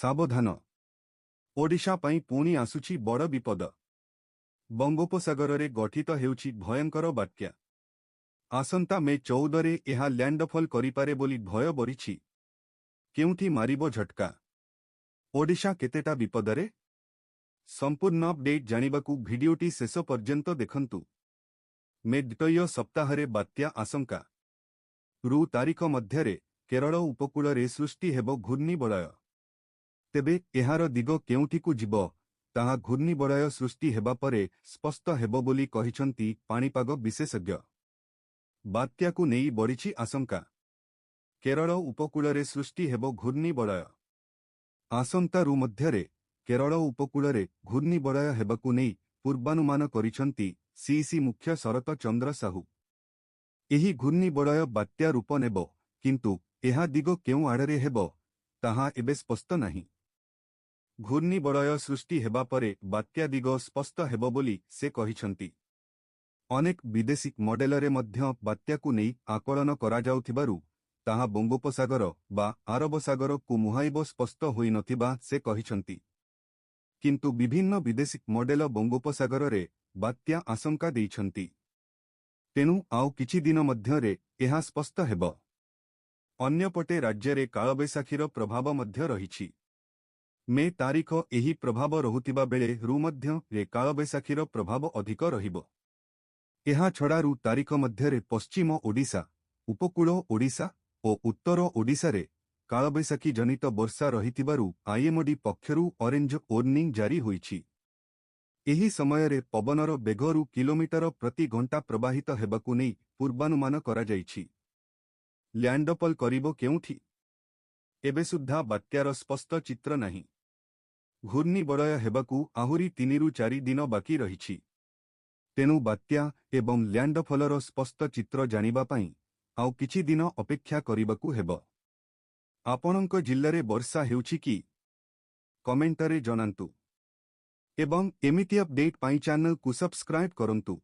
सावधान ओडिशा पई पुणी आसुछि बड़ विपद। बंगोपसागर रे गठित हेउछि भयंकर बात्या। आसंता मे 14 रे एहा लैंडफॉल करिपारे बोली भय बरिछि। केउठी मारिबो झटका। ओडिशा केतेटा विपदरे? संपूर्ण अपडेट जानिबाकू भिडियोटी शेष पर्यंत देखंतु। मे द्वितीय सप्ताहरे बात्या आशंका। रु तारीख मध्यरे केरल उपकूल रे सृष्टि हेबो घूर्णिबलय। तेबे एहार दिग केउठिकू जिब ताहा घूर्णिबलय सृष्टि हेबा परे स्पष्ट हेबो बोली कहिसंती पाणीपाग विशेषज्ञ। बात्याकू नेई बढिछि आशंका। केरल उपकूल रे सृष्टि हेबो घूर्णिबलय। आसंता रु मध्यरे केरल उपकूल रे घूर्णिबलय हेबाकू नेई पूर्वानुमान करिसंती सीईसी मुख्य शरत चंद्र साहू। एही घूर्णिबलय बात्या रूप नेबो, किंतु एहा दिग केउ आड़रे हेबो ताहा एबे स्पष्ट नाही। घूर्णिबलय सृष्टि हेबा परे बात्या दिग स्पष्ट हेबो बोली से कहिसंती। अनेक विदेशी मॉडेलरे मध्य बात्याकू नेई आकलन करा जाउथिबारु ताहा बंगोपसागर बा आरब सागर को मुहाइबो स्पष्ट होई नथिबा से कहिसंती। किंतु विभिन्न विदेशी मॉडेल बंगोपसागर रे बात्या आशंका देइछंती। तेनु आउ किछि दिन मध्यरे एहा स्पष्ट हेबो। अन्यपटे राज्य कालबैशाखीर प्रभाव मध्य रहिछि। मे तारीख एही प्रभाव रहुतिबा बेले रु मध्य रे कालबैशाखीर प्रभाव अधिक रहिबो। एहा छड़ा रु तारीख मध्यरे पश्चिम ओडिशा, उपकूल ओडिशा और उत्तर ओडिशा रे कालबैशाखी जनित वर्षा रहितिबारु आईएमडी पक्षरु ऑरेंज वार्निंग जारी होईछि। एही समय रे पवनर बेग रु किलोमीटर प्रति घंटा प्रवाहित हेबाकू नेई पूर्वानुमान करा जाईछि। लैंडफॉल करिबो केउठी? एबे सुद्धा बात्यार स्पष्ट चित्र नाही। घूर्णिबलय हेबाकू आहुरी 3 रु 4 दिन बाकी रहिछि। तेनु बात्या एवं लैंडफॉलर स्पष्ट चित्र जानिबा पई आउ किछि दिन अपेक्षा करिबाकू हेबो। आपणक जिल्लारे वर्षा हेउछि कि? कमेंटरे जनांतु। एवं एमिति अपडेट पाई चैनल को सब्सक्राइब करंतु।